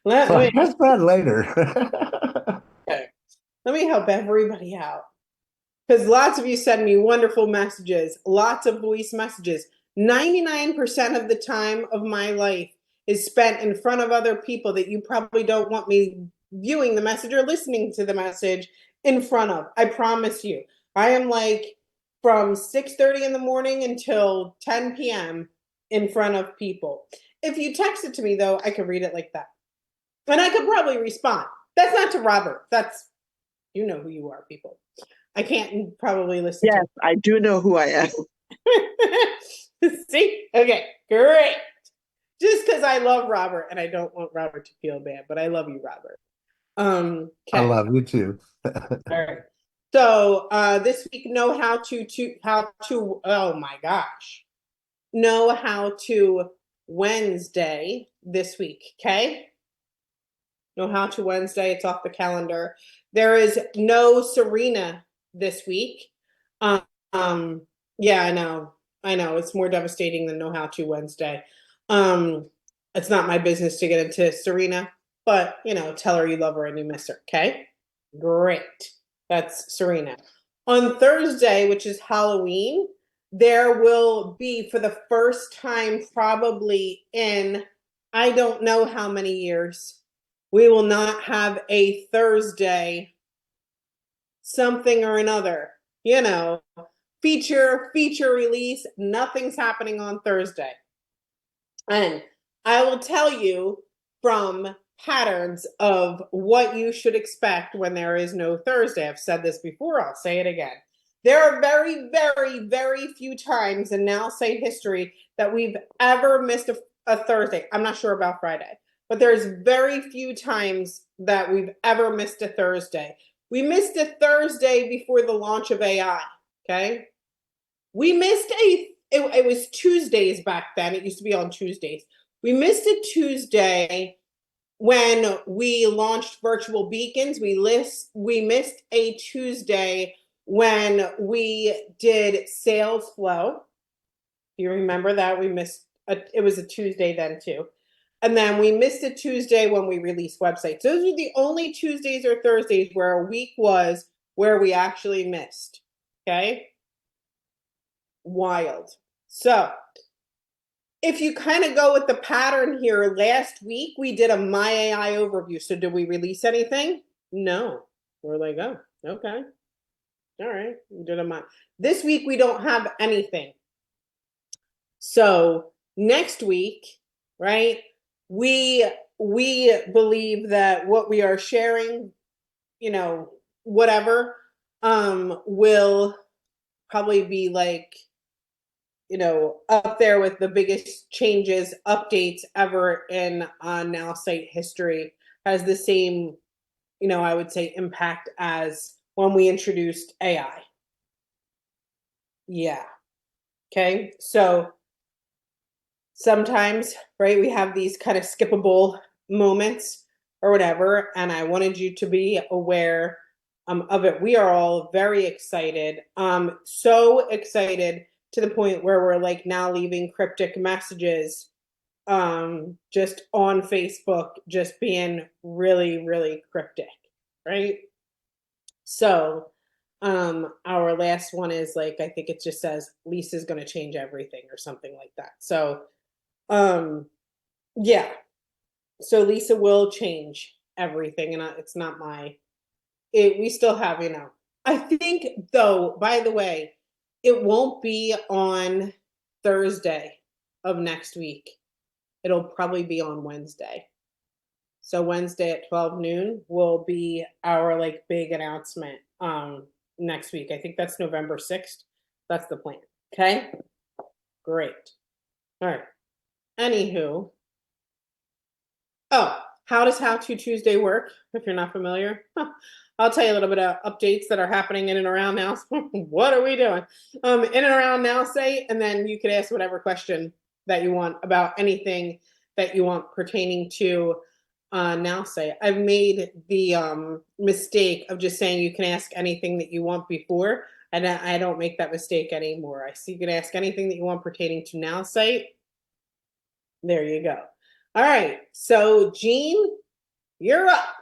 Let So I me, guess that later. okay. Let me help everybody out. Because lots of you send me wonderful messages, lots of voice messages. 99% of the time of my life is spent in front of other people that you probably don't want me viewing the message or listening to the message in front of. I promise you. I am like from 6:30 in the morning until 10 p.m. in front of people. If you text it to me though, I could read it like that. And I could probably respond. That's not to Robert. That's you know who you are, people. I can't probably listen to Yes, I do know who I am. it. See? Okay, great. Just because I love Robert and I don't want Robert to feel bad, but I love you, Robert. I Okay. love you too. All right. So this week, know how to oh my gosh. Know how to Wednesday this week. Okay. Know how to Wednesday. It's off the calendar. There is no Serena this week. Um, um, yeah, I know. I know. It's more devastating than know how to Wednesday. Um, it's not my business to get into Serena, but tell her you love her and you miss her. Okay. Great. That's Serena. On Thursday, which is Halloween, there will be for the first time probably in I don't know how many years we will not have a Thursday something or another, you know, feature release. Nothing's happening on Thursday. And I will tell you from patterns of what you should expect when there is no Thursday. I've said this before, I'll say it again. There are very, very, very few times in Now Say history that we've ever missed a Thursday. I'm not sure about Friday, but there's very few times that we've ever missed a Thursday. We missed a Thursday before the launch of AI. Okay. We missed it was Tuesdays back then. It used to be on Tuesdays. We missed a Tuesday when we launched virtual beacons. We missed a Tuesday when we did sales flow. You remember that it was a Tuesday then too. And then we missed a Tuesday when we released websites. Those are the only Tuesdays or Thursdays where a week was where we actually missed. Okay. Wild. So if you kind of go with the pattern here, last week we did a My AI overview. So did we release anything? No. We're like, oh, okay. All right. We did a My. This week we don't have anything. So next week, right? We believe that what we are sharing, whatever, will probably be like up there with the biggest changes, updates ever in Now site history. Has the same, I would say, impact as when we introduced AI. Yeah. Okay. So sometimes, right, we have these kind of skippable moments or whatever, and I wanted you to be aware of it. We are all very excited, so excited to the point where we're like now leaving cryptic messages just on Facebook, just being really, really cryptic, right? So our last one is like, I think it just says Lisa's going to change everything or something like that. So yeah. So Lisa will change everything, and it's not we still have, I think, though, by the way, it won't be on Thursday of next week. It'll probably be on Wednesday. So Wednesday at 12 noon will be our like big announcement next week. I think that's November 6th. That's the plan. Okay. Great. All right. Anywho, oh, how does How To Tuesday work? If you're not familiar, I'll tell you a little bit of updates that are happening in and around now. What are we doing? In and around Now Say, and then you can ask whatever question that you want about anything that you want pertaining to Now Say. I've made the mistake of just saying you can ask anything that you want before, and I don't make that mistake anymore. I see you can ask anything that you want pertaining to Now Say. There you go. All right. So, Jean, You're up.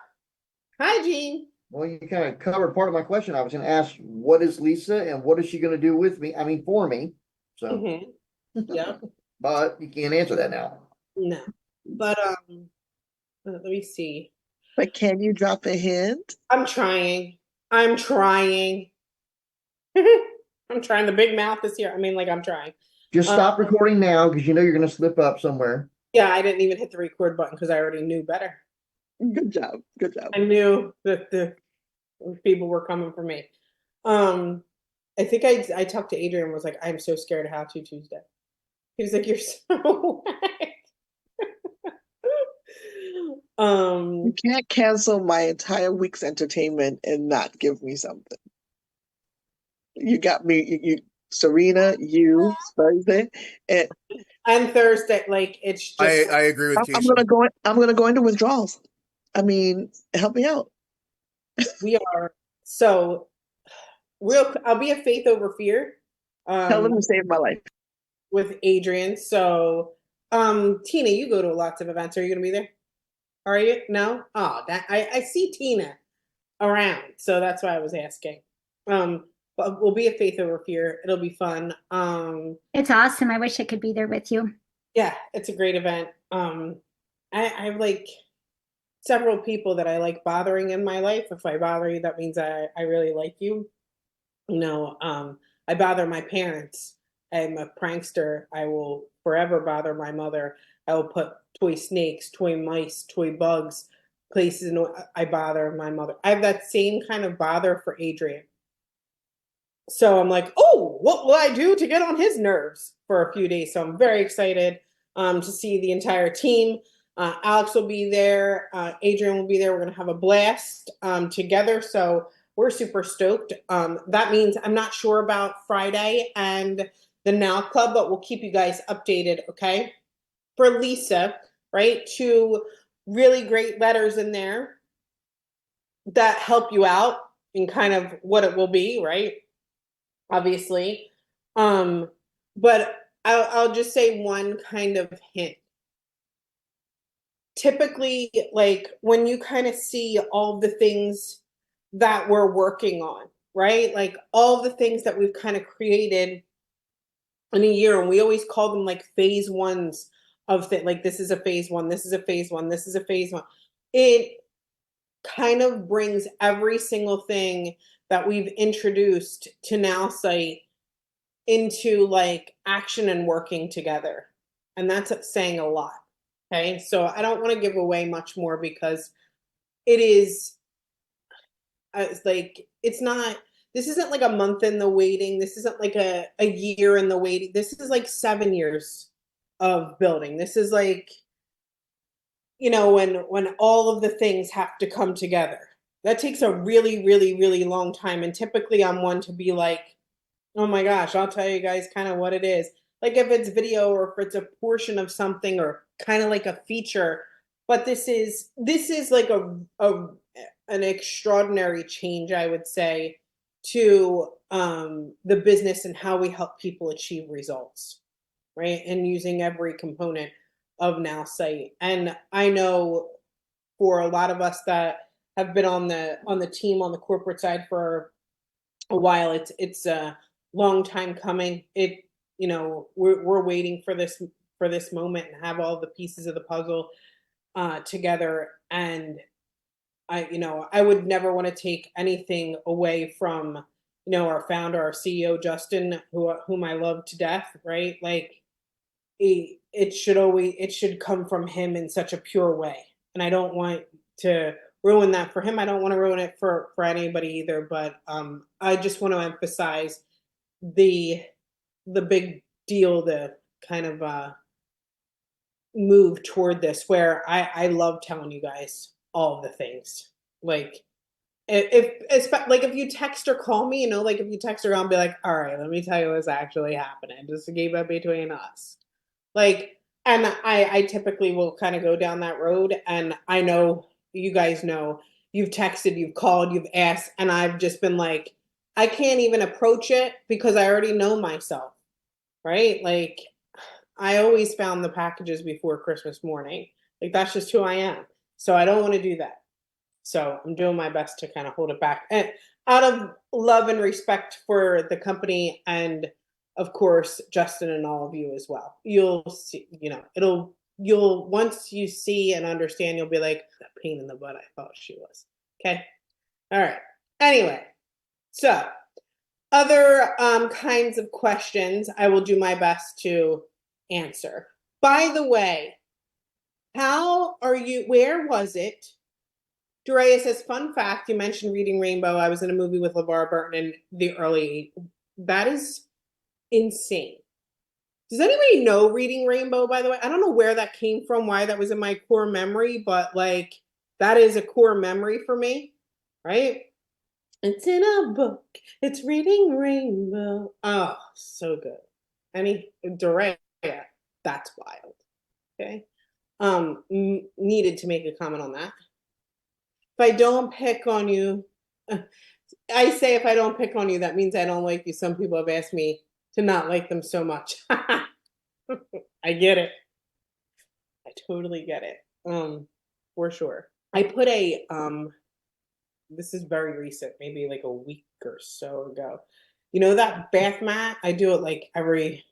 Hi, Jean. Well, you kind of covered part of my question. I was going to ask, what is Lisa and what is she going to do with me? I mean, for me. So, Yeah. but you can't answer that now. No. But let me see. But can you drop a hint? I'm trying. I'm trying. I'm trying. The big mouth is here. I mean, like I'm trying. Just stop recording now because you know you're going to slip up somewhere. Yeah, I didn't even hit the record button because I already knew better. Good job. Good job. I knew that the people were coming for me. I think I talked to Adrian and was like, I'm so scared of How To Tuesday. He was like, you're so You can't cancel my entire week's entertainment and not give me something. You got me, Serena, you, Thursday, and and Thursday, like it's just I agree with I'm Keisha. I'm gonna go into withdrawals. I mean, help me out. we are so real. I'll be a faith over fear. Tell them to save my life. With Adrian. So Tina, you go to lots of events. Are you gonna be there? Are you? No? Oh, that I see Tina around, so that's why I was asking. But we'll be a faith over fear. It'll be fun. It's awesome. I wish I could be there with you. Yeah, it's a great event. I have like several people that I like bothering in my life. If I bother you, that means I really like you. No, I bother my parents. I'm a prankster. I will forever bother my mother. I will put toy snakes, toy mice, toy bugs, places. I bother my mother. I have that same kind of bother for Adrian. So I'm like, oh, what will I do to get on his nerves for a few days? So I'm very excited to see the entire team. Alex will be there. Adrian will be there. We're going to have a blast together. So we're super stoked. That means I'm not sure about Friday and the Now Club, but we'll keep you guys updated, okay? For Lisa, right? Two really great letters in there that help you out in kind of what it will be, right? Obviously. But I'll just say one kind of hint. Typically, like when you kind of see all the things that we're working on, right? Like all the things that we've kind of created in a year, and we always call them like phase ones of things. Like this is a phase one, this is a phase one, this is a phase one. It kind of brings every single thing that we've introduced to Nowsite into like action and working together. And that's saying a lot. Okay. So I don't want to give away much more because it is it's like, it's not, this isn't like a month in the waiting. This isn't like a year in the waiting. This is like 7 years of building. This is like, when all of the things have to come together. That takes a really, really, really long time. And typically I'm one to be like, oh my gosh, I'll tell you guys kind of what it is. Like if it's video or if it's a portion of something or kind of like a feature. But this is like an extraordinary change, I would say, to the business and how we help people achieve results, right? And using every component of Nowsite. And I know for a lot of us that have been on the team on the corporate side for a while, it's a long time coming. We're waiting for this moment and have all the pieces of the puzzle together. And I would never want to take anything away from our founder, our CEO Justin, whom I love to death, right? Like it should come from him in such a pure way. And I don't want to ruin that for him. I don't want to ruin it for anybody either. But I just want to emphasize the big deal, the kind of move toward this, where I love telling you guys all the things. Like if you text or call me, like if you text or I'll be like, all right, let me tell you what's actually happening, just to keep it between us. Like, and I typically will kind of go down that road. And I know you guys know you've texted, you've called, you've asked, and I've just been like, I can't even approach it because I already know myself, right? Like, I always found the packages before Christmas morning. Like, that's just who I am. So I don't want to do that. So I'm doing my best to kind of hold it back, and out of love and respect for the company, and of course Justin and all of you as well. You'll see, you'll once you see and understand, you'll be like, the pain in the butt I thought she was. Okay. All right. Anyway, so other kinds of questions I will do my best to answer. By the way, how are you? Where was it? Durea says, fun fact, you mentioned Reading Rainbow. I was in a movie with LeVar Burton in the early 80s. That is insane. Does anybody know Reading Rainbow, by the way? I don't know where that came from, why that was in my core memory, but like that is a core memory for me, right? It's in a book. It's Reading Rainbow. Oh, so good. I mean, Durea, that's wild. Okay. Needed to make a comment on that. If I don't pick on you, I say if I don't pick on you, that means I don't like you. Some people have asked me to not like them so much. I get it. I totally get it. For sure. I put a this is very recent, maybe like a week or so ago. You know that bath mat? I do it like every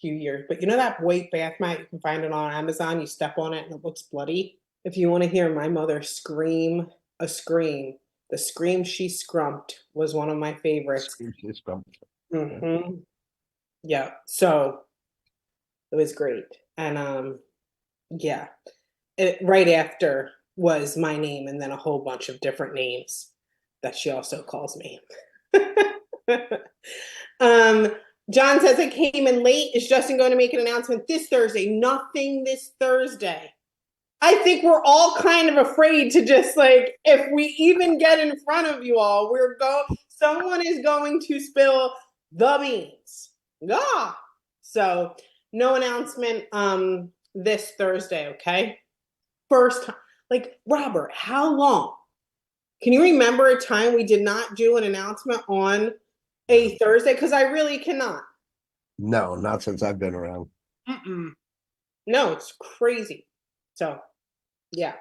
few years, but you know that white bath mat, you can find it on Amazon. You step on it and it looks bloody. If you want to hear my mother scream a scream, the scream she scrumped was one of my favorites. Mm-hmm. Yeah, so it was great. And yeah, right after was my name and then a whole bunch of different names that she also calls me. John says I came in late. Is Justin going to make an announcement this Thursday? Nothing this Thursday. I think we're all kind of afraid to just like, if we even get in front of you all, someone is going to spill the beans. Yeah. So no announcement this Thursday, okay? First time. Like, Robert, how long? Can you remember a time we did not do an announcement on a Thursday? Because I really cannot. No, not since I've been around. Mm-mm. No, it's crazy. So yeah.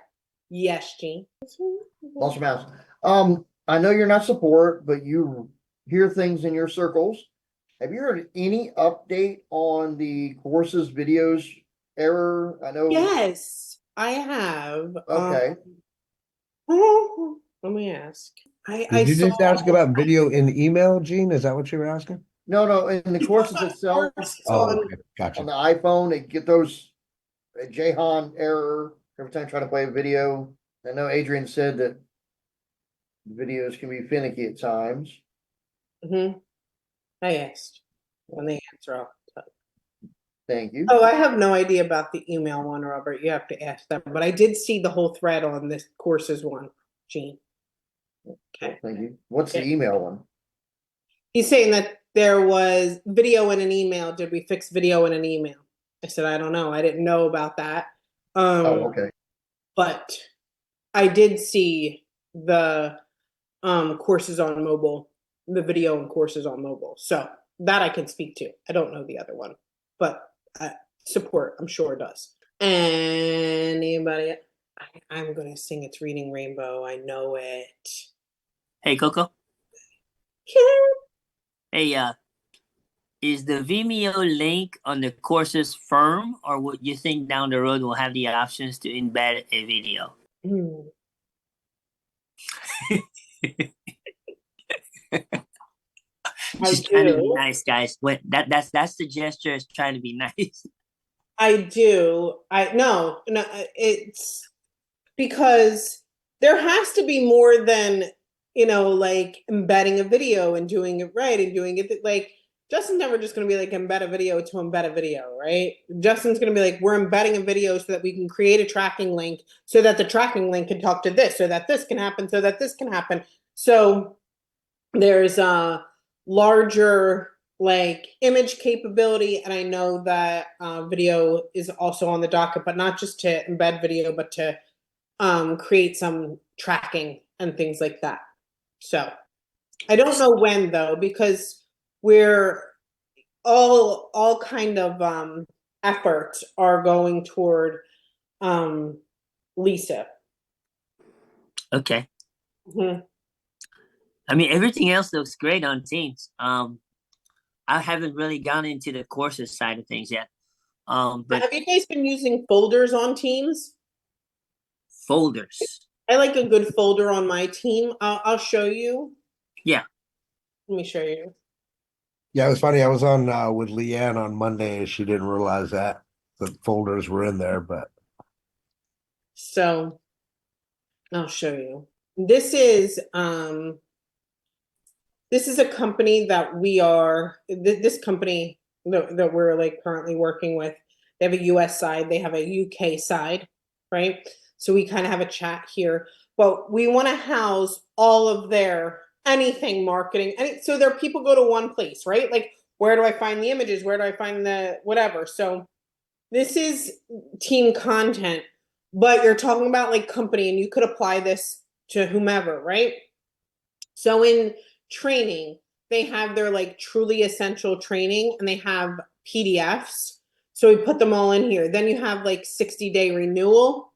Yes, Jean. Awesome house. I know you're not support, but you hear things in your circles. Have you heard any update on the courses videos error? I know. Yes, I have. Okay. Let me ask. I Did you saw just ask about video in email, Gene? Is that what you were asking? No, in the courses itself, Oh, on okay. Gotcha. on the iPhone, they get those Jahan error every time trying to play a video. I know Adrian said that videos can be finicky at times. Mhm. I asked when they answer. I'll tell you. Thank you. Oh, I have no idea about the email one, Robert. You have to ask them. But I did see the whole thread on this courses one, Gene. Okay. Thank you. What's the Okay. email one? He's saying that there was video in an email. Did we fix video in an email? I said, I don't know. I didn't know about that. Oh, okay. But I did see the courses on mobile, the video and courses on mobile. So that I can speak to. I don't know the other one, but support, I'm sure it does. Anybody? I'm going to sing It's Reading Rainbow. I know it. Hey, Coco. Hey, is the Vimeo link on the courses firm, or would you think down the road we'll have the options to embed a video? She's trying to be nice, guys. That's the gesture. Is trying to be nice. I do. No, it's because there has to be more than, like embedding a video and doing it right and doing it like Justin's never just going to be like embed a video to embed a video, right? Justin's going to be like, we're embedding a video so that we can create a tracking link so that the tracking link can talk to this, so that this can happen, so that this can happen. So there's a larger like image capability, and I know that video is also on the docket, but not just to embed video, but to create some tracking and things like that. So I don't know when though, because we're all kind of efforts are going toward Lisa. Okay. Mhm. I mean, everything else looks great on Teams. I haven't really gone into the courses side of things yet. But Have you guys been using folders on Teams? folders. I like a good folder on my team. I'll show you. Yeah. Let me show you. Yeah, it was funny. I was on with Leanne on Monday and she didn't realize that the folders were in there, but So I'll show you. This is a company that we are this company that we're like currently working with. They have a US side, they have a UK side, right? So we kind of have a chat here, but we want to house all of their anything marketing. So their people go to one place, right? Like, where do I find the images? Where do I find the whatever? So this is team content, but you're talking about like company, and you could apply this to whomever, right? So in training, they have their like truly essential training and they have PDFs. So we put them all in here. Then you have like 60-day renewal.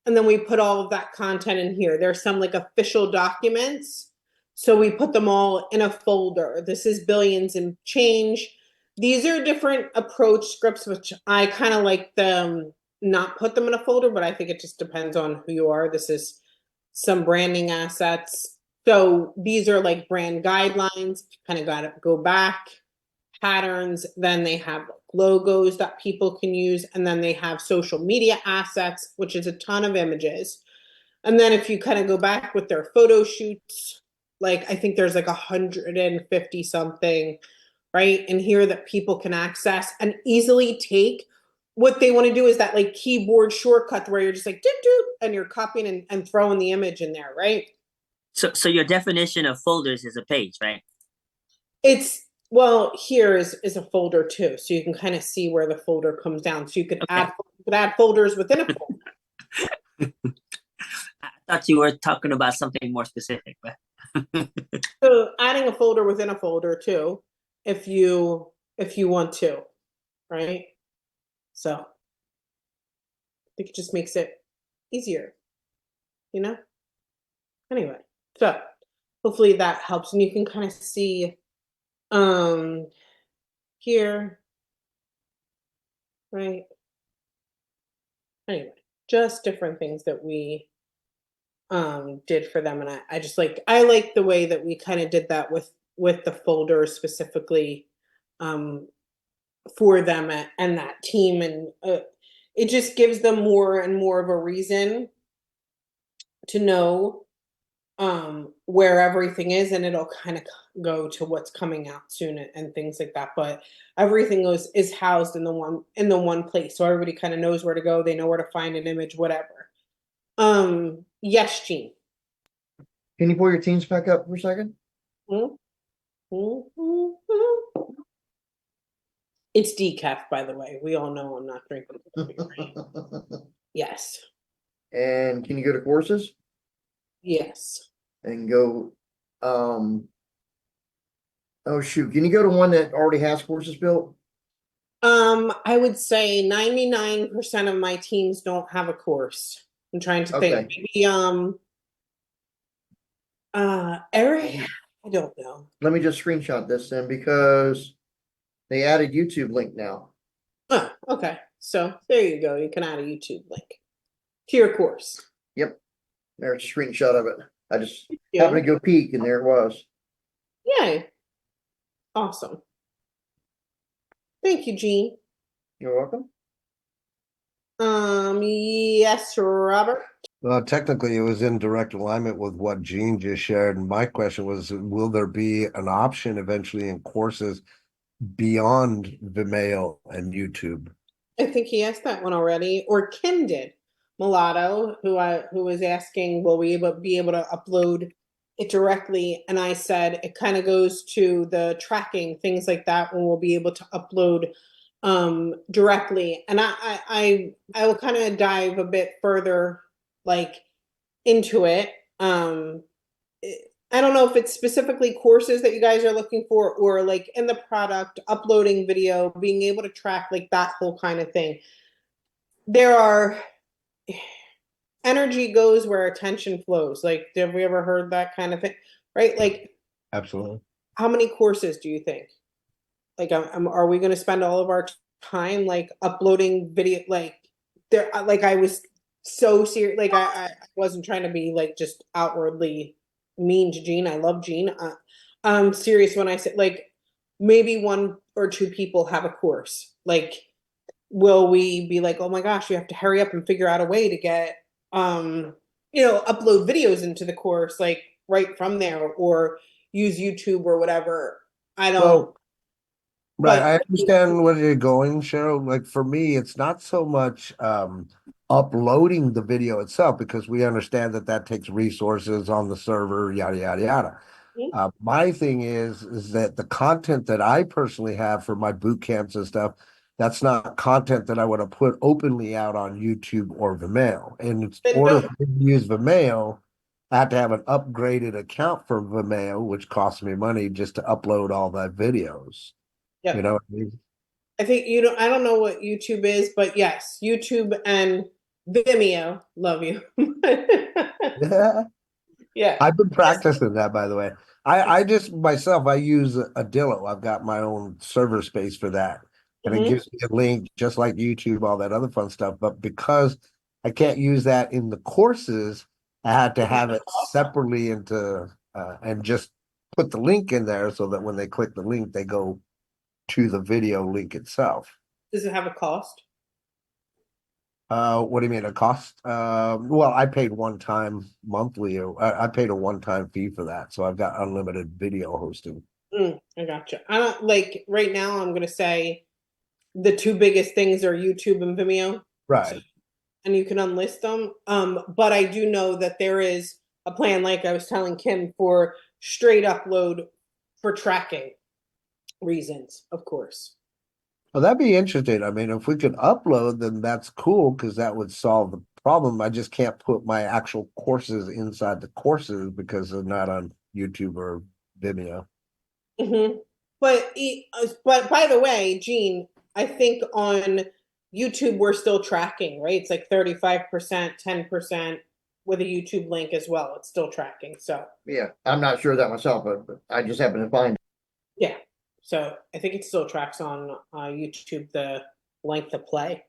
And then we put all of that content in here. There's some like official documents. So we put them all in a folder. This is billions and change. These are different approach scripts, which I kind of like them not put them in a folder, but I think it just depends on who you are. This is some branding assets. So these are like brand guidelines, kind of got to go back, patterns. Then they have logos that people can use. And then they have social media assets, which is a ton of images. And then if you kind of go back with their photo shoots, like I think there's like 150 something, right? In here that people can access and easily take. What they want to do is that like keyboard shortcut where you're just like, doot, doot, and you're copying and throwing the image in there, right? So your definition of folders is a page, right? It's well, here is a folder too, so you can kind of see where the folder comes down. So you could Okay. add folders within a folder. I thought you were talking about something more specific, but So adding a folder within a folder too, if you want to, right? So I think it just makes it easier, you know? Anyway, so hopefully that helps, and you can kind of see here, right? Anyway, just different things that we did for them, and I just I like the way that we kind of did that with the folder specifically for them and that team, and it just gives them more and more of a reason to know where everything is, and it'll kind of go to what's coming out soon and things like that. But everything is housed in the one place, so everybody kind of knows where to go. They know where to find an image, whatever. Yes, Jean. Can you pull your teams back up for a second? It's decaf, by the way. We all know I'm not drinking coffee, right? Yes. And can you go to courses Yes. and go, oh shoot, can you go to one that already has courses built? I would say 99% of my teams don't have a course. I'm trying to think. Okay. Maybe Eric, I don't know. Let me just screenshot this then because they added YouTube link now. Oh, okay. So there you go. You can add a YouTube link to your course. Yep. There's a screenshot of it. I just Yeah. happened to go peek and there it was. Yay. Awesome. Thank you, Jean. You're welcome. Yes, Robert. well, technically it was in direct alignment with what Gene just shared. And my question was, will there be an option eventually in courses beyond Vimeo and YouTube? I think he asked that one already, or Kim did. Mulatto, who was asking, will we be able to upload it directly? And I said it kind of goes to the tracking, things like that, when we'll be able to upload directly. And I will kind of dive a bit further like into it. I don't know if it's specifically courses that you guys are looking for, or like in the product, uploading video, being able to track like that whole kind of thing. There are energy goes where attention flows. Like, have we ever heard that kind of thing? Right? Like, Absolutely. how many courses do you think? Like, are we going to spend all of our time like uploading video? Like, there, like I was so serious. Like, I wasn't trying to be like just outwardly mean to Jean. I love Jean. I'm serious when I said like maybe one or two people have a course. Like, will we be like, oh my gosh, you have to hurry up and figure out a way to get upload videos into the course like right from there, or use YouTube or whatever. I don't. Well, right. But I understand where you're going, Cheryl. Like for me, it's not so much uploading the video itself because we understand that that takes resources on the server, yada yada yada. My thing is that the content that I personally have for my boot camps and stuff, that's not content that I would have put openly out on YouTube or Vimeo. And in then order don't. for me to use Vimeo, I have to have an upgraded account for Vimeo, which costs me money just to upload all that videos. You Yep. know what I mean? I think I don't know what YouTube is, but yes, YouTube and Vimeo. Love you. Yeah. Yeah. I've been Yes. practicing that, by the way. I just myself, I use Adillo. I've got my own server space for that. And it Mhm. gives me a link just like YouTube, all that other fun stuff. But because I can't use that in the courses, I had to have it separately and just put the link in there so that when they click the link, they go to the video link itself. Does it have a cost? What do you mean a cost? Well, I paid one time monthly. I paid a one-time fee for that, so I've got unlimited video hosting. I gotcha. I don't like right now. I'm gonna say the two biggest things are YouTube and Vimeo. So, Right. and you can unlist them. But I do know that there is a plan, like I was telling Kim, for straight upload for tracking reasons, of course. Well, that'd be interesting. I mean, if we could upload, then that's cool because that would solve the problem. I just can't put my actual courses inside the courses because they're not on YouTube or Vimeo. Hmm. But by the way, Gene, I think on YouTube we're still tracking, right? It's like 35%, 10% with a YouTube link as well. It's still tracking. So Yeah, I'm not sure that myself, but I just happen to find. yeah. So I think it still tracks on YouTube the length of play.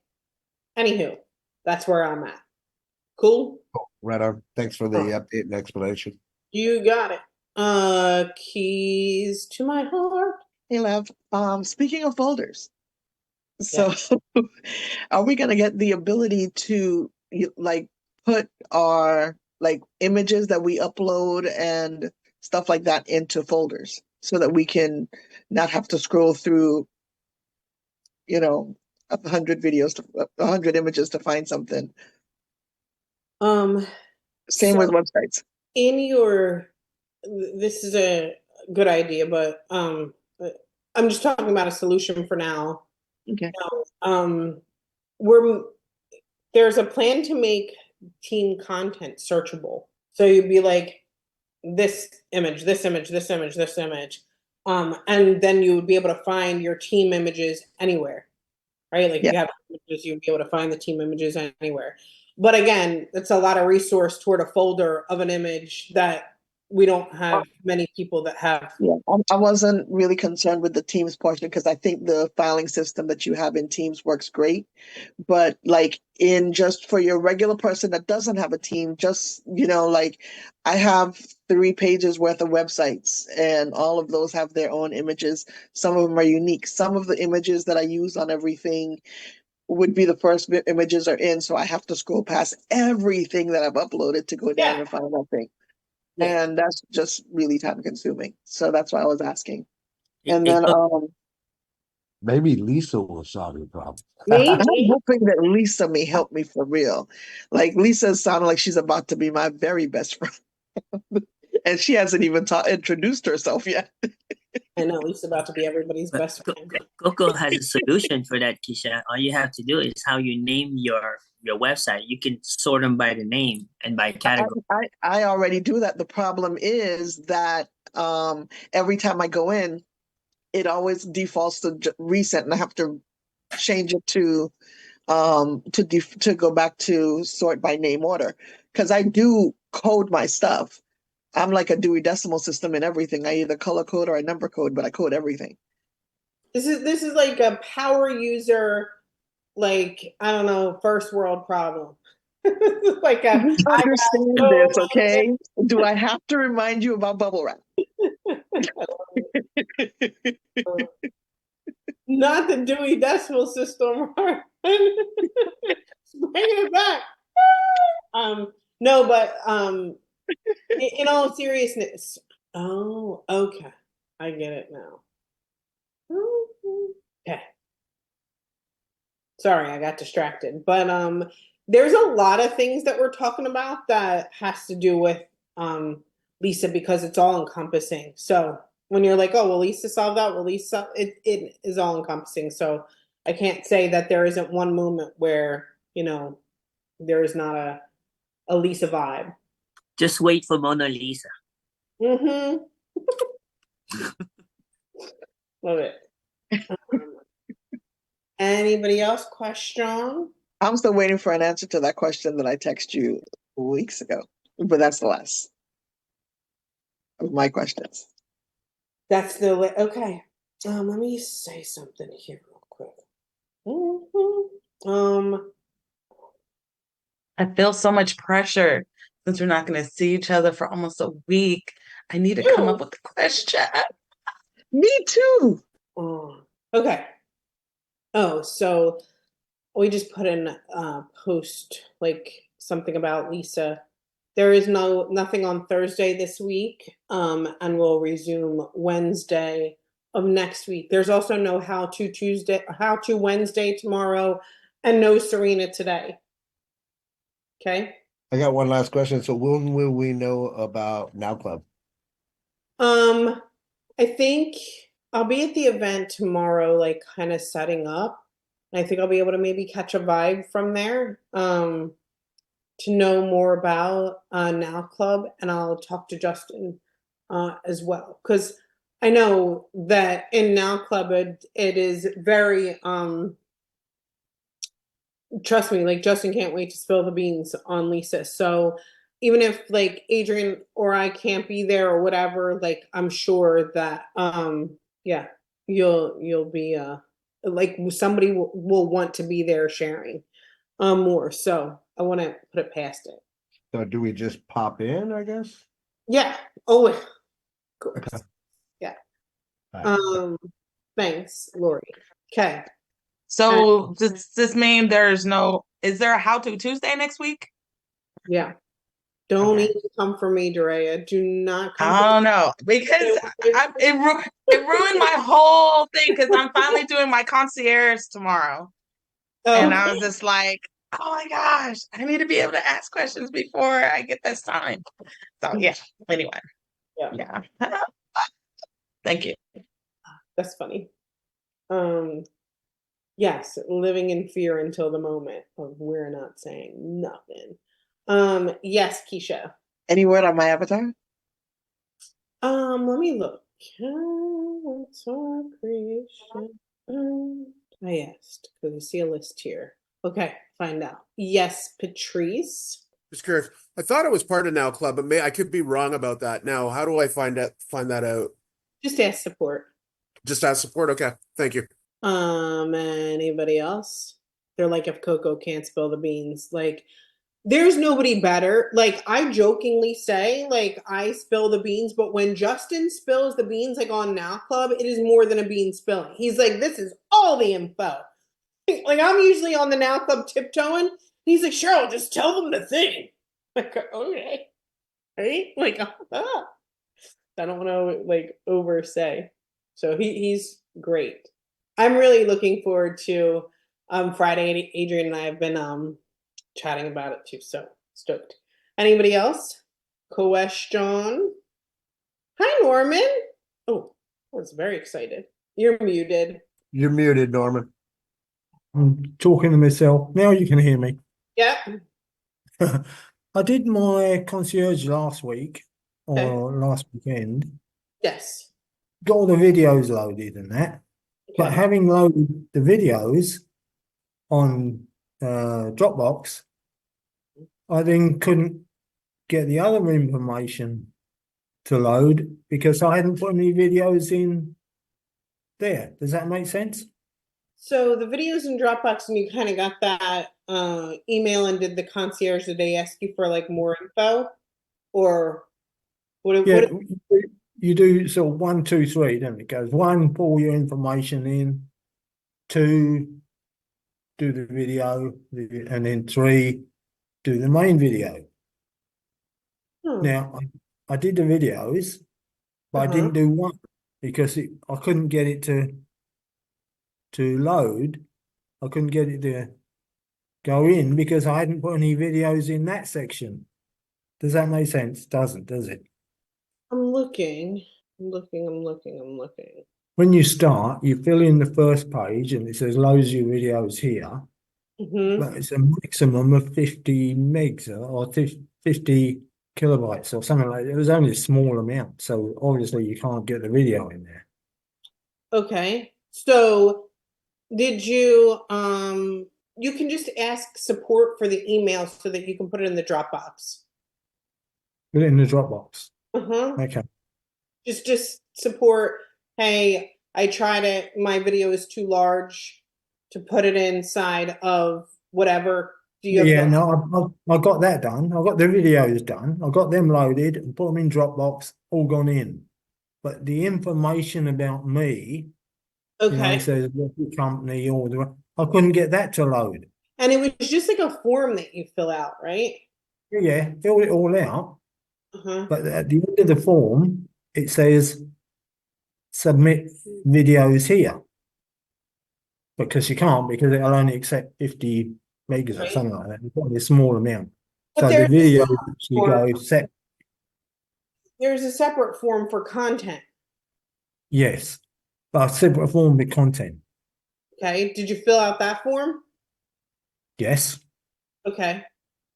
Anywho, that's where I'm at. Cool. Right on. Thanks for the update and explanation. You got it. Keys to my heart. Hey, Lev. Speaking of folders, so are we gonna get the ability to like put our like images that we upload and stuff like that into folders so that we can not have to scroll through, 100 videos, 100 images to find something? Same with So websites. in your, this is a good idea, but I'm just talking about a solution for now. Okay. Um, we're there's a plan to make team content searchable. So you'd be like this image, this image, this image, this image, and then you would be able to find your team images anywhere, right? Like if Yeah. you have images, you'd be able to find the team images anywhere. But again, it's a lot of resource toward a folder of an image that we don't have many people that have. Yeah, I wasn't really concerned with the Teams portion because I think the filing system that you have in Teams works great. But like in just for your regular person that doesn't have a team, just, like I have 3 pages worth of websites and all of those have their own images. Some of them are unique. Some of the images that I use on everything would be the first images are in. So I have to scroll past everything that I've uploaded to go down Yeah. and find that thing. Yeah. And that's just really time consuming. So that's why I was asking. Hey, And hey, then Maybe Lisa will solve your problem. I'm Maybe. hoping that Lisa may help me for real. Like Lisa sounded like she's about to be my very best friend. And she hasn't even introduced herself yet. I know Lisa's about to be everybody's but best friend. Coco has a solution for that, Kisha. All you have to do is how you name your website. You can sort them by the name and by category. I already do that. The problem is that every time I go in, it always defaults to recent and I have to change it to to go back to sort by name order, because I do code my stuff. I'm like a Dewey Decimal System in everything. I either color code or I number code, but I code everything. This is like a power user, like, I don't know, first world problem. Like a, You I got understand so this, okay? Do I have to remind you about bubble wrap? not the Dewey Decimal System. Bring it back. No, but in all seriousness, oh, okay, I get it now. Okay, sorry, I got distracted, but there's a lot of things that we're talking about that has to do with Lisa, because it's all encompassing. So when you're like, oh, well, Lisa solved that, well, Lisa, it is all encompassing. So I can't say that there isn't one moment where, you know, there is not a Lisa vibe. Just wait for Mona Lisa. Mm-hmm. Love it. Anybody else question? I'm still waiting for an answer to that question that I texted you weeks ago, but that's the last of my questions. That's the way. Okay. Let me say something here real quick. I feel so much pressure since we're not going to see each other for almost a week. I need to come up with a question. Me too. Okay. Oh, so we just put in a post, like something about Lisa. There is nothing on Thursday this week, and we'll resume Wednesday of next week. There's also no how to Wednesday tomorrow, and no Serena today. Okay. I got one last question. So when will we know about Now Club? I think I'll be at the event tomorrow, like kind of setting up. I think I'll be able to maybe catch a vibe from there. To know more about Now Club, and I'll talk to Justin as well, because I know that in Now Club it is very trust me, like Justin can't wait to spill the beans on Lisa. So even if like Adrian or I can't be there or whatever, like I'm sure that yeah, you'll be like somebody will want to be there sharing more. So I want to put it past it. So do we just pop in, I guess? Yeah. Oh, of course. Okay. Yeah. All right. Thanks, Lori. Okay. So does this mean is there a How To Tuesday next week? Yeah. Don't Okay. even come for me, Dorea. Do not come I don't know, because it ruined my whole thing, because I'm finally doing my concierge tomorrow. And I was just like, oh my gosh, I need to be able to ask questions before I get this time. So yeah, anyway. Yeah. Thank you. That's funny. Yes, living in fear until the moment of we're not saying nothing. Yes, Keisha. Any word on my avatar? Let me look. Creation. I asked because I see a list here. Okay, find out. Yes, Patrice. Just curious. I thought it was part of Now Club, but I could be wrong about that. Now, how do I find that out? Just ask support. Just ask support. Okay, thank you. Anybody else? They're like, if Coco can't spill the beans, like there's nobody better. Like I jokingly say, like I spill the beans, but when Justin spills the beans, like on Now Club, it is more than a bean spilling. He's like, this is all the info. Like I'm usually on the Now Club tiptoeing. He's like, Cheryl, just tell them the thing. Like, okay. Right? Like, I don't want to like oversay. So he's great. I'm really looking forward to Friday. Adrian and I have been chatting about it too. So stoked. Anybody else? Question. Hi, Norman. Oh, I was very excited. You're muted. You're muted, Norman. I'm talking to myself. Now you can hear me. Yeah. I did my concierge last week or last weekend. Yes. Got all the videos loaded and that. But Okay. having loaded the videos on Dropbox, I then couldn't get the other information to load because I hadn't put any videos in there. Does that make sense? So the videos in Dropbox, and you kind of got that email and did the concierge, did they ask you for like more info? Or Yeah, you do sort of 1, 2, 3, then it goes 1, pull your information in, 2, do the video, and then 3, do the main video. Now, I did the videos, but I didn't do 1 because I couldn't get it to load. I couldn't get it to go in because I hadn't put any videos in that section. Does that make sense? Doesn't, does it? I'm looking. When you start, you fill in the first page and it says loads of your videos here, but it's a maximum of 50 megs or 50 kilobytes or something like that. It was only a small amount, so obviously you can't get the video in there. Okay. So did you you can just ask support for the email so that you can put it in the Dropbox. Put it in the Dropbox. Uh-huh. Okay. Just support, hey, I tried it, my video is too large to put it inside of whatever. Do you Yeah, have no, I got that done. I got the videos done. I got them loaded and put them in Dropbox, all gone in. But the information about me, you know, okay. it says what the company or I couldn't get that to load. And it was just like a form that you fill out, right? Yeah, filled it all out. Uh-huh. But at the end of the form, it says submit videos here. Because you can't, because it'll only accept 50 megas or Right. something like that. It's only a small amount. But So the there's a video separate actually form. goes set. There's a separate form for content. Yes. But a separate form with content. Okay. Did you fill out that form? Yes. Okay.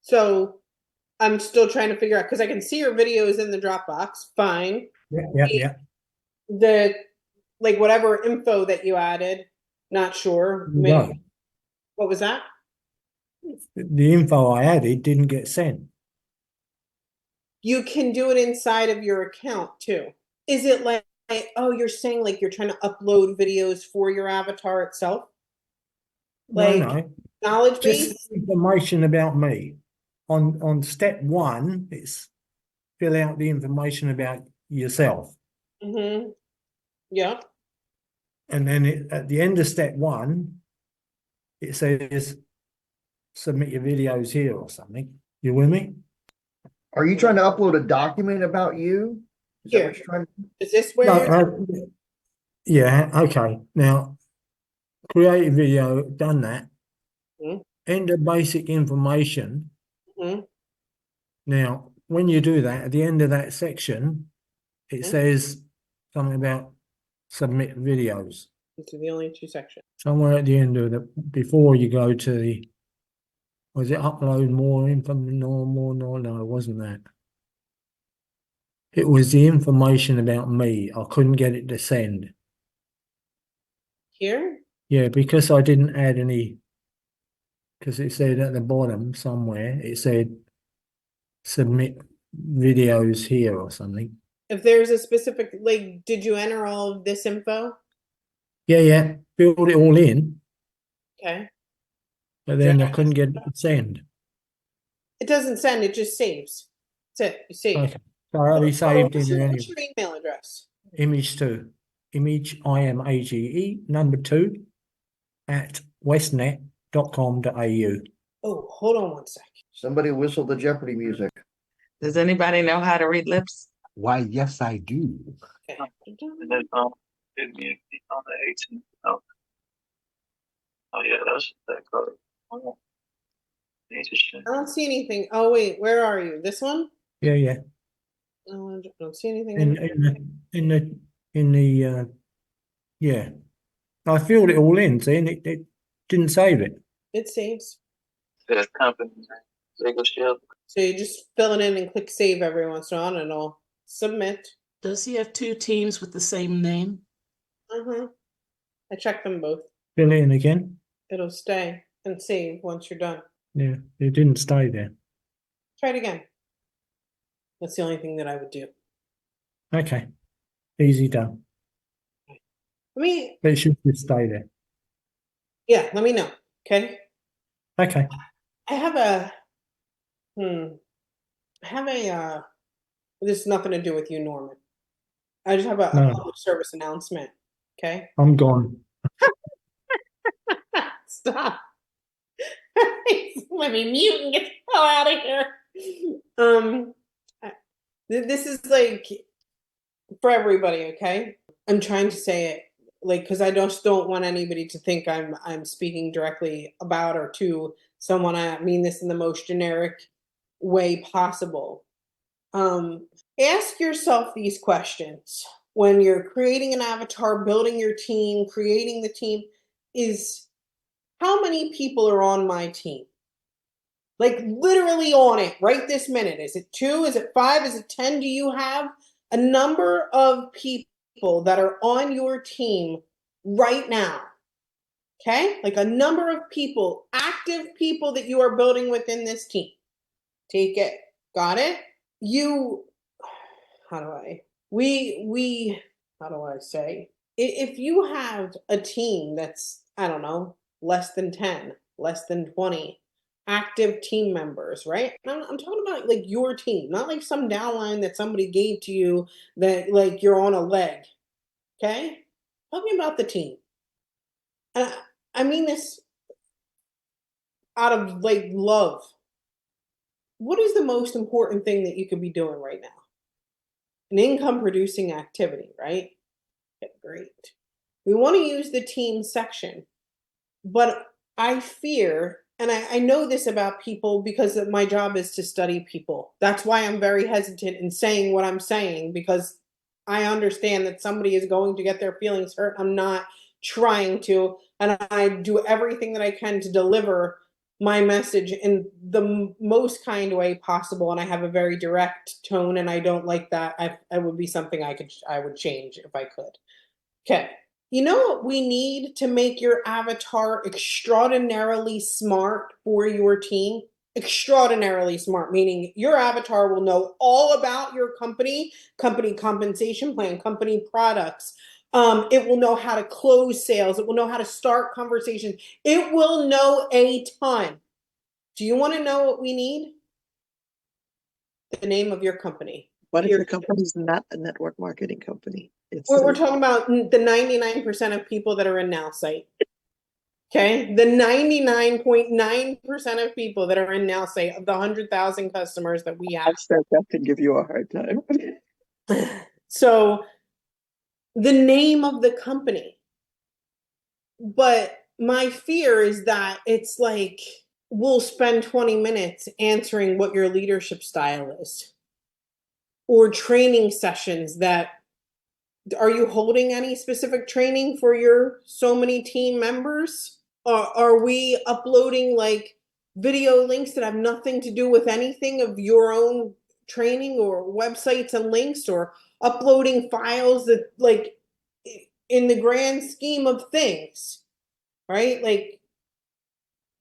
So I'm still trying to figure out because I can see your videos in the Dropbox. Fine. Yeah. The like whatever info that you added, not sure. Maybe. No. What was that? The info I added didn't get sent. You can do it inside of your account too. Is it like, oh, you're saying like you're trying to upload videos for your avatar itself? Like No. knowledge Just base? information about me. On step 1, it's fill out the information about yourself. Mm-hmm. Yeah. And then at the end of step 1, it says submit your videos here or something. You with me? Are you trying to upload a document about you? Is that what you're trying to do? Is this where? No, yeah, okay. Now, create a video, done that. Enter basic information. Now, when you do that, at the end of that section, it says something about submit videos. These are the only 2 sections. Somewhere at the end of before you go to the, was it upload more info? No, it wasn't that. It was the information about me. I couldn't get it to send. Here? Yeah, because I didn't add any, because it said at the bottom somewhere, it said submit videos here or something. If there's a specific, like, did you enter all of this info? Yeah, filled it all in, Okay. but then I couldn't get it to send. It doesn't send, it just saves. That's it, you save. Okay, so I'll be saved in there What's anyway. your email address? Image 2, image IMAGE number 2 at westnet.com.au. Oh, hold on 1 second. Somebody whistle the Jeopardy music. Does anybody know how to read lips? Why, yes, I do. Okay. And then on the 18th. Oh yeah, that's that code. Oh. I don't see anything. Oh wait, where are you? This one? Yeah. Oh, I don't see anything. In the yeah. I filled it all in, see, and it didn't save it. It saves. The company. So you just fill it in and click save every once in a while and it'll submit. Does he have 2 teams with the same name? I checked them both. Fill it in again. It'll stay. and save once you're done. Yeah, it didn't stay there. Try it again. That's the only thing that I would do. Okay, easy done. It should just stay there. Yeah, let me know. Okay. Okay. I have a, this has nothing to do with you, Norman. I just have a No. public service announcement. Okay. I'm gone. Stop. Let me mute and get the hell out of here. This is like for everybody, okay? I'm trying to say it like because I just don't want anybody to think I'm speaking directly about or to someone. I mean this in the most generic way possible. Ask yourself these questions when you're creating an avatar, building your team, creating the team. Is how many people are on my team? Like literally on it right this minute. Is it 2? Is it 5? Is it 10? Do you have a number of people that are on your team right now? Okay? Like a number of people, active people that you are building within this team. Take it. Got it? How do I say? If you have a team that's, I don't know, less than 10, less than 20 active team members, right? I'm talking about like your team, not like some downline that somebody gave to you that like you're on a leg. Okay? Talking about the team. And I mean this out of like love. What is the most important thing that you could be doing right now? An income producing activity, right? Okay, great. We want to use the team section, but I fear, and I know this about people because my job is to study people. That's why I'm very hesitant in saying what I'm saying, because I understand that somebody is going to get their feelings hurt. I'm not trying to, and I do everything that I can to deliver my message in the most kind way possible. And I have a very direct tone, and I don't like that. I would be something I would change if I could. Okay. You know what we need to make your avatar extraordinarily smart for your team? Extraordinarily smart, meaning your avatar will know all about your company compensation plan, company products. It will know how to close sales. It will know how to start conversations. It will know a ton. Do you want to know what we need? The name of your company. What if your company is not a network marketing company? We're talking about the 99% of people that are in Nowsite. Okay, the 99.9% of people that are in Nowsite of the 100,000 customers that we have. I've said that to give you a hard time. So, the name of the company. But my fear is that it's like we'll spend 20 minutes answering what your leadership style is, or training sessions that. Are you holding any specific training for your so many team members? Are we uploading like video links that have nothing to do with anything of your own training, or websites and links, or uploading files that like in the grand scheme of things, right? Like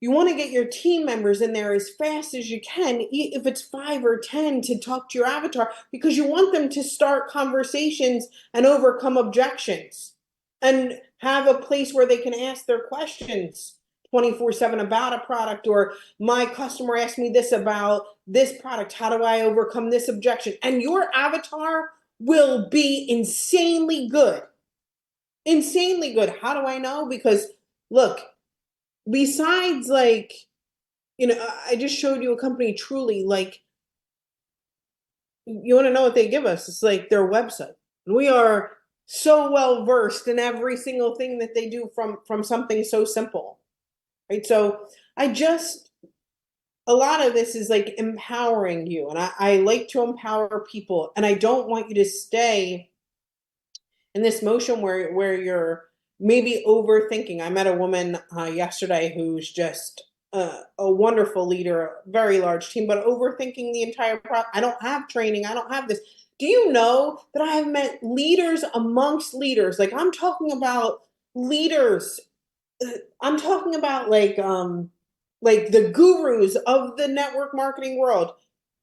you want to get your team members in there as fast as you can, if it's 5 or 10, to talk to your avatar, because you want them to start conversations and overcome objections and have a place where they can ask their questions 24/7 about a product, or my customer asked me this about this product. How do I overcome this objection? And your avatar will be insanely good. Insanely good. How do I know? Because look, besides like, I just showed you a company, Truly, like, you want to know what they give us? It's like their website. We are so well versed in every single thing that they do from something so simple, right? So a lot of this is like empowering you, and I like to empower people, and I don't want you to stay in this motion where you're maybe overthinking. I met a woman yesterday who's just a wonderful leader, a very large team, but overthinking the entire process. I don't have training. I don't have this. Do you know that I have met leaders amongst leaders? Like I'm talking about leaders. I'm talking about like like the gurus of the network marketing world.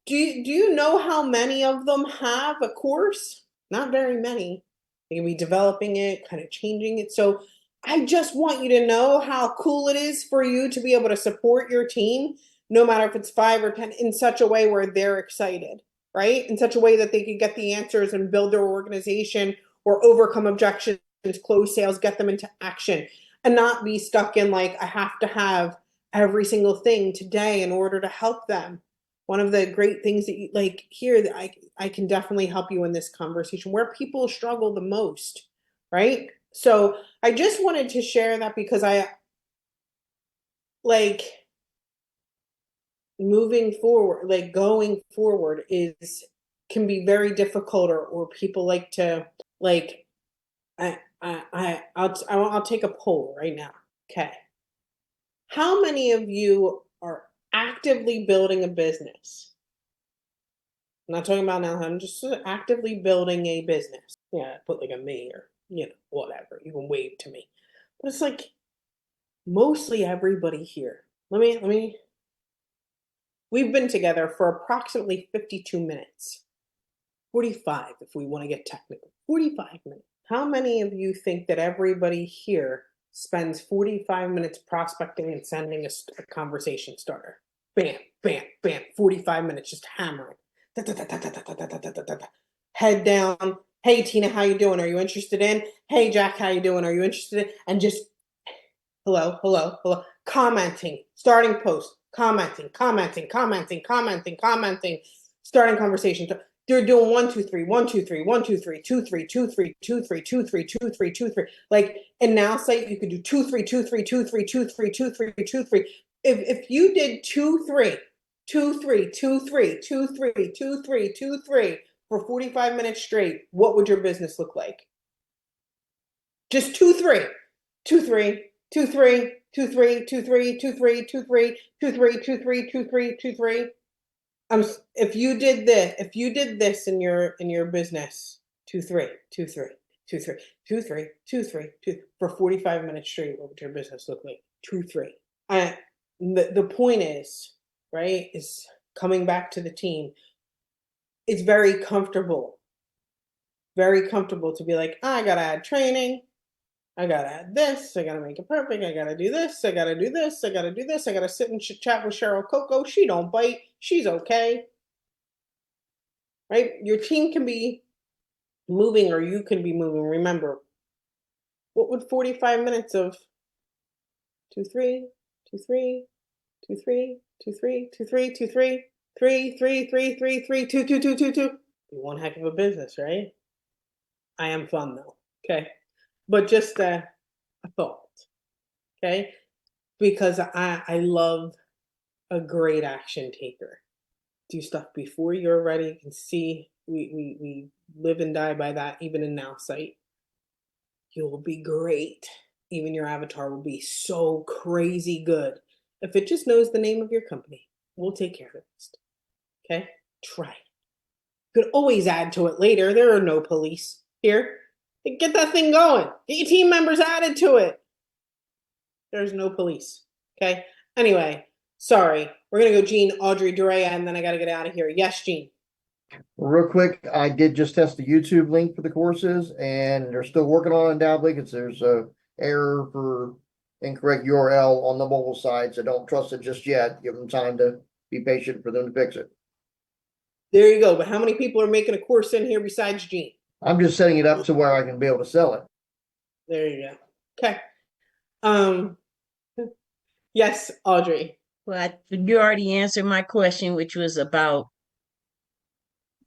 Do you know how many of them have a course? Not very many. They can be developing it, kind of changing it. So I just want you to know how cool it is for you to be able to support your team, no matter if it's 5 or 10, in such a way where they're excited, right? In such a way that they can get the answers and build their organization or overcome objections, close sales, get them into action, and not be stuck in like, I have to have every single thing today in order to help them. One of the great things that you like here that I can definitely help you in this conversation where people struggle the most, right? So I just wanted to share that because I like moving forward, like going forward is can be very difficult, or people like to like I'll take a poll right now. Okay. How many of you are actively building a business? I'm not talking about now, I'm just actively building a business. Yeah, put like a me or, whatever. You can wave to me. But it's like mostly everybody here. We've been together for approximately 52 minutes. 45 if we want to get technical. 45 minutes. How many of you think that everybody here spends 45 minutes prospecting and sending a conversation starter? Bam, bam, bam. 45 minutes just hammering. Da, da, da, da, da, da, da, da, da, da. Head down. Hey, Tina, how you doing? Are you interested in? Hey, Jack, how you doing? Are you interested in? And just hello, hello, hello. Commenting, starting post, commenting, starting conversation. They're doing 1, 2, 3, 1, 2, 3, 1, 2, 3, 2, 3, 2, 3, 2, 3, 2, 3, 2, 3, 2, 3. Like in Nowsite, you could do 2, 3, 2, 3, 2, 3, 2, 3, 2, 3, 2, 3. If you did 2, 3, 2, 3, 2, 3, 2, 3, 2, 3, 2, 3 for 45 minutes straight, what would your business look like? Just 2, 3, 2, 3, 2, 3, 2, 3, 2, 3, 2, 3, 2, 3, 2, 3, 2, 3, 2, 3, 2, 3. If you did this in your business, 2, 3, 2, 3, 2, 3, 2, 3, 2, 3, 2 for 45 minutes straight, what would your business look like? 2, 3. The point is, right, is coming back to the team. It's very comfortable to be like, I gotta add training. I gotta add this. I gotta make it perfect. I gotta do this. I gotta do this. I gotta do this. I gotta sit and chat with Cheryl Coco. She don't bite. She's okay. Right? Your team can be moving or you can be moving. Remember, what would 45 minutes of 2, 3, 2, 3, 2, 3, 2, 3, 2, 3, 2, 3, 3, 3, 3, 3, 3, 2, 2, 2, 2, 2. Be one heck of a business, right? I am fun though. Okay. But just a thought. Okay. Because I love a great action taker. Do stuff before you're ready. You can see we live and die by that, even in Nowsite. You will be great. Even your avatar will be so crazy good. If it just knows the name of your company, we'll take care of it. Okay? Try. You could always add to it later. There are no police here. Get that thing going. Get your team members added to it. There's no police. Okay? Anyway, sorry. We're going to go Jean, Audrey, Dorea, and then I got to get out of here. Yes, Jean. Real quick, I did just test the YouTube link for the courses, and they're still working on it undoubtedly because there's a error for incorrect URL on the mobile side, so don't trust it just yet. Give them time to be patient for them to fix it. There you go. But how many people are making a course in here besides Jean? I'm just setting it up to where I can be able to sell it. There you go. Okay. Yes, Audrey. Well, you already answered my question, which was about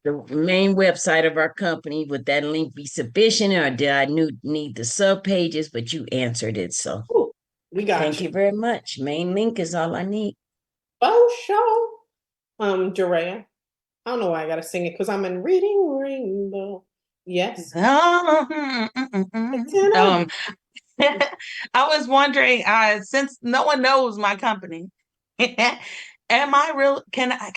the main website of our company. Would that link be sufficient, or did I need the sub pages? But you answered it, so Ooh, we got thank you very much. Main link is all I need. Oh, show. Dorea. I don't know why I gotta sing it because I'm in Reading Rainbow. Yes. I was wondering, since no one knows my company, am I real? Can I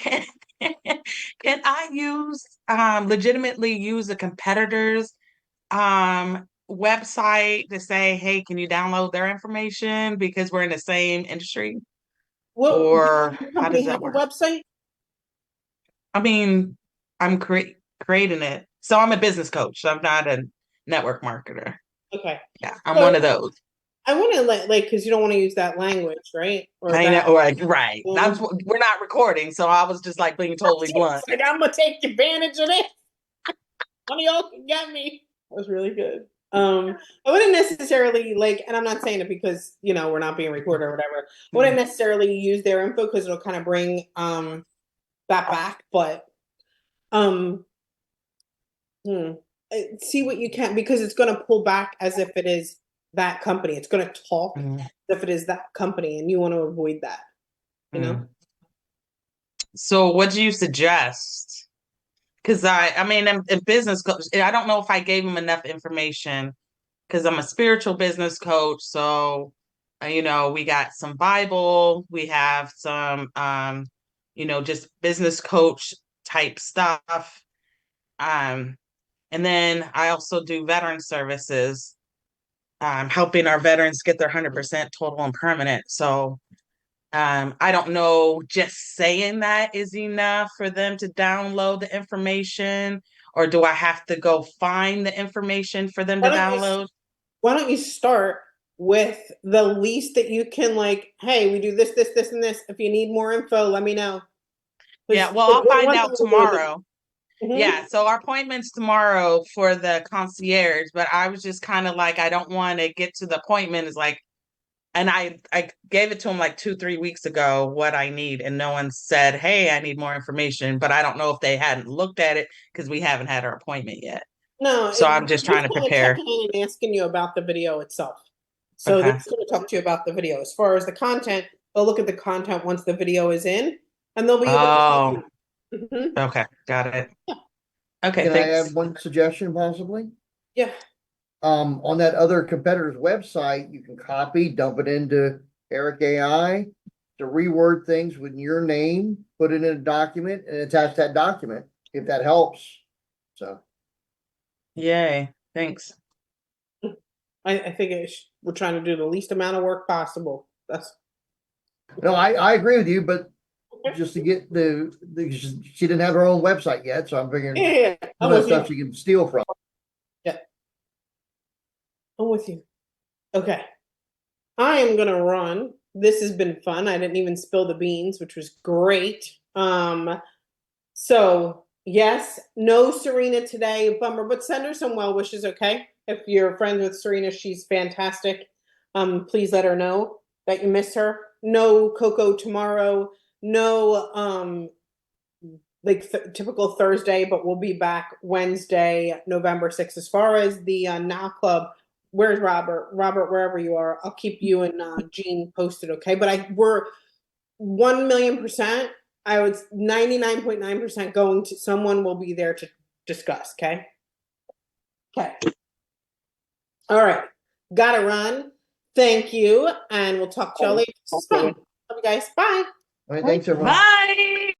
use legitimately use a competitor's website to say, hey, can you download their information because we're in the same industry? or does your how company does that have a work? website? I mean, I'm creating it. So I'm a business coach. So I'm not a network marketer. Okay. Yeah, I'm So one of those. I want to like because you don't want to use that language, right? Or I that. know, right. That's we're not recording, so I was just like being totally blunt. Like I'm gonna take advantage of this. One of y'all can get me. That was really good. I wouldn't necessarily like, and I'm not saying it because we're not being recorded or whatever. I wouldn't necessarily use their info because it'll kind of bring that back. But see what you can, because it's going to pull back as if it is that company. It's going to talk as if it is that company, and you want to avoid that. So what do you suggest? Because I mean, in business coach, I don't know if I gave him enough information because I'm a spiritual business coach. So, we got some Bible, we have some, just business coach type stuff. And then I also do veteran services, helping our veterans get their 100% total and permanent. So, I don't know, just saying that is enough for them to download the information, or do I have to go find the information for them to download? Why don't you start with the least that you can, like, hey, we do this, this, this, and this. If you need more info, let me know. Yeah, well, I'll find out tomorrow. Yeah, so our appointment's tomorrow for the concierge, but I was just kind of like, I don't want to get to the appointment. It's like, and I gave it to him like 2-3 weeks ago what I need, and no one said, hey, I need more information, but I don't know if they hadn't looked at it because we haven't had our appointment yet. No, so I'm just trying to prepare. Checking in and asking you about the video itself. So they're going to talk to you about the video. As far as the content, they'll look at the content once the video is in, and they'll be able to tell you. Okay, got it. Okay, Can thanks. I add one suggestion possibly? Yeah. On that other competitor's website, you can copy, dump it into Eric AI to reword things with your name, put it in a document, and attach that document if that helps. So, yay, thanks. I think we're trying to do the least amount of work possible. no, I agree with you, but just to get she didn't have her own website yet, so I'm figuring some of that stuff she can steal from. Yeah, I'm with you. Okay, I am gonna run. This has been fun. I didn't even spill the beans, which was great. So yes, no Serena today, bummer, but send her some well wishes, okay? If you're friends with Serena, she's fantastic. Please let her know that you miss her. No Coco tomorrow. No typical Thursday, but we'll be back Wednesday, November 6th. As far as the Now Club, where's Robert? Robert, wherever you are, I'll keep you and Jean posted, okay? But we're 1,000,000%. I was 99.9% going to, someone will be there to discuss, okay? Okay. All right. Gotta run. Thank you. And we'll talk to y'all later. This is fun. Love you guys. Bye. All right, thanks everyone. Bye.